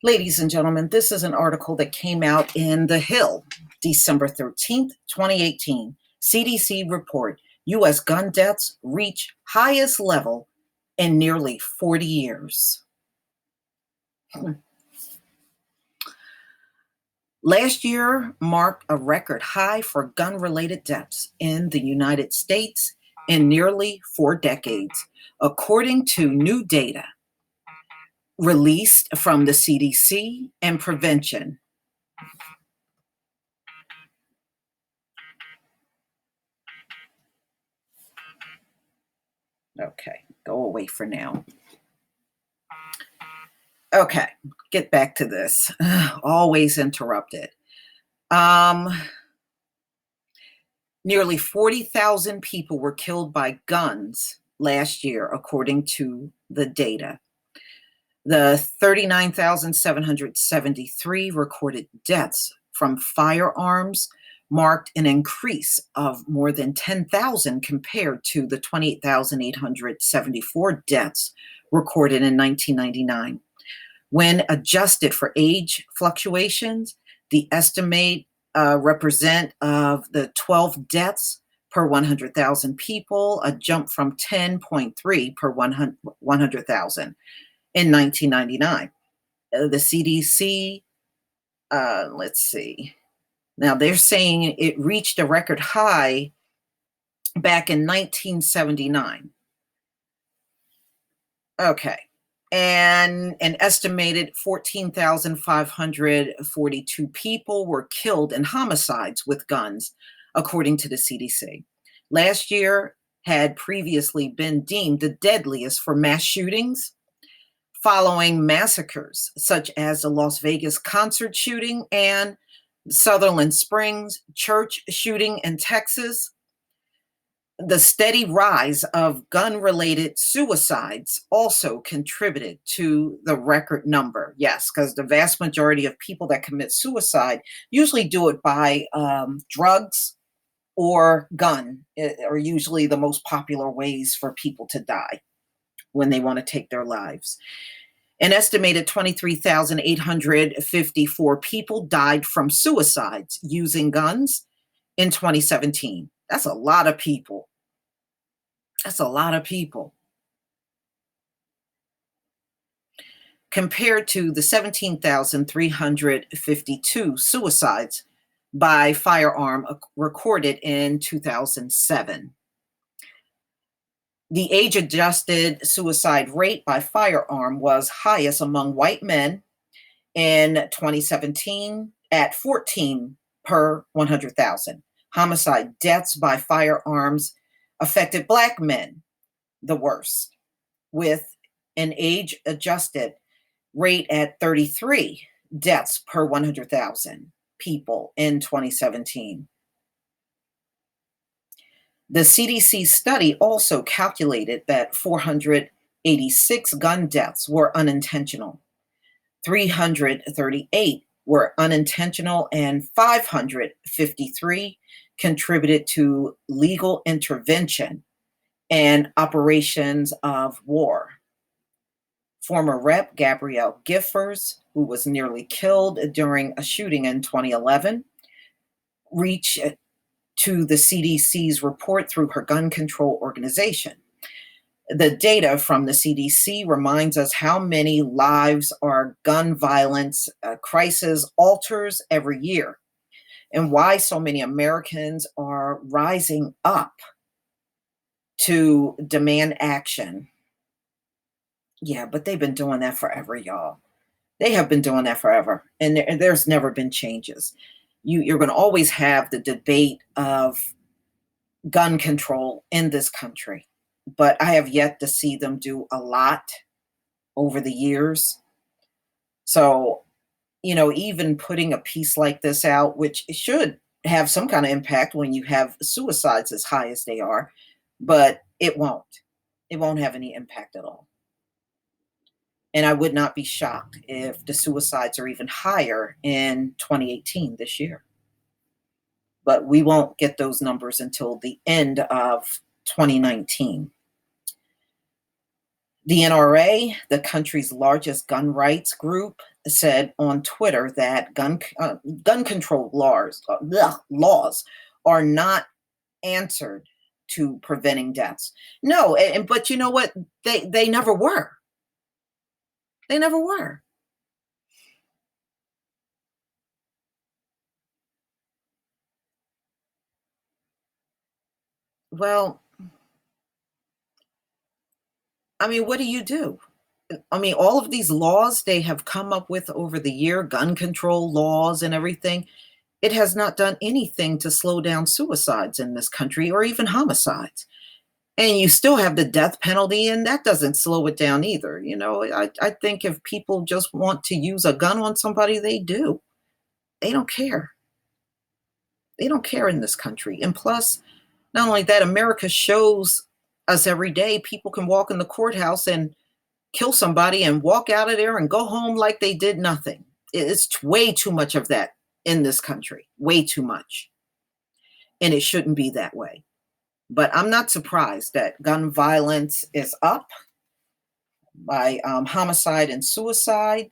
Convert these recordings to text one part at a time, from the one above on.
Ladies and gentlemen, this is an article that came out in The Hill, December 13th, 2018. CDC report, U.S. gun deaths reach highest level in nearly 40 years. Last year marked a record high for gun-related deaths in the United States in nearly 4 decades, according to new data released from the CDC and prevention. Okay, go away for now. Okay, get back to this. Always interrupted. Nearly 40,000 people were killed by guns last year, according to the data. The 39,773 recorded deaths from firearms marked an increase of more than 10,000 compared to the 28,874 deaths recorded in 1999. When adjusted for age fluctuations, the estimate represent of the 12 deaths per 100,000 people, a jump from 10.3 per 100,000 in 1999. The CDC, let's see. Now they're saying it reached a record high back in 1979. Okay. And an estimated 14,542 people were killed in homicides with guns, according to the CDC. Last year had previously been deemed the deadliest for mass shootings, following massacres such as the Las Vegas concert shooting and Sutherland Springs church shooting in Texas. The steady rise of gun-related suicides also contributed to the record number. Yes, because the vast majority of people that commit suicide usually do it by drugs or gun, are usually the most popular ways for people to die when they want to take their lives. An estimated 23,854 people died from suicides using guns in 2017. That's a lot of people. That's a lot of people. Compared to the 17,352 suicides by firearm recorded in 2007. The age-adjusted suicide rate by firearm was highest among white men in 2017 at 14 per 100,000. Homicide deaths by firearms affected Black men the worst, with an age-adjusted rate at 33 deaths per 100,000 people in 2017. The CDC study also calculated that 486 gun deaths were unintentional, 338 were unintentional, and 553 contributed to legal intervention and operations of war. Former Rep. Gabrielle Giffords, who was nearly killed during a shooting in 2011, reached to the CDC's report through her gun control organization. The data from the CDC reminds us how many lives our gun violence crisis alters every year, and why so many Americans are rising up to demand action. Yeah, but they've been doing that forever, y'all. They have been doing that forever, and there's never been changes. You're going to always have the debate of gun control in this country, but I have yet to see them do a lot over the years. So, even putting a piece like this out, which should have some kind of impact when you have suicides as high as they are, but it won't. It won't have any impact at all. And I would not be shocked if the suicides are even higher in 2018, this year. But we won't get those numbers until the end of 2019. The NRA, the country's largest gun rights group, said on Twitter that gun control laws are not answered to preventing deaths. No, but you know what? They never were. They never were. Well, I mean, what do you do? I mean, all of these laws they have come up with over the year, gun control laws and everything, it has not done anything to slow down suicides in this country or even homicides. And you still have the death penalty, and that doesn't slow it down either. I think if people just want to use a gun on somebody, they do. They don't care. They don't care in this country. And plus, not only that, America shows us every day people can walk in the courthouse and kill somebody and walk out of there and go home like they did nothing. It's way too much of that in this country, way too much. And it shouldn't be that way. But I'm not surprised that gun violence is up by homicide and suicide.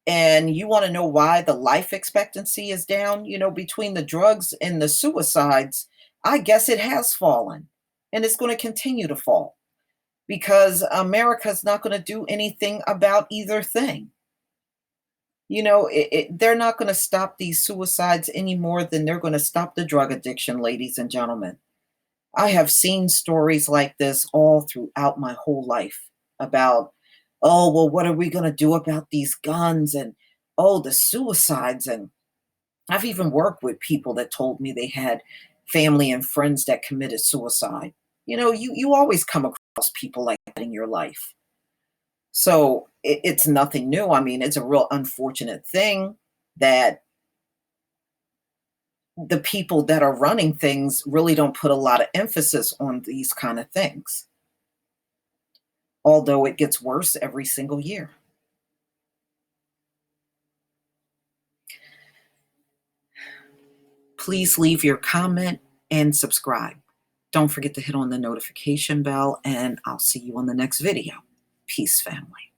And you want to know why the life expectancy is down? Between the drugs and the suicides, I guess it has fallen and it's going to continue to fall because America's not going to do anything about either thing. They're not going to stop these suicides any more than they're going to stop the drug addiction, ladies and gentlemen. I have seen stories like this all throughout my whole life about, oh, well, what are we going to do about these guns? And, oh, the suicides. And I've even worked with people that told me they had family and friends that committed suicide. You always come across people like that in your life. So it's nothing new. I mean, it's a real unfortunate thing that the people that are running things really don't put a lot of emphasis on these kind of things, although it gets worse every single year. Please leave your comment and subscribe. Don't forget to hit on the notification bell, and I'll see you on the next video. Peace, family.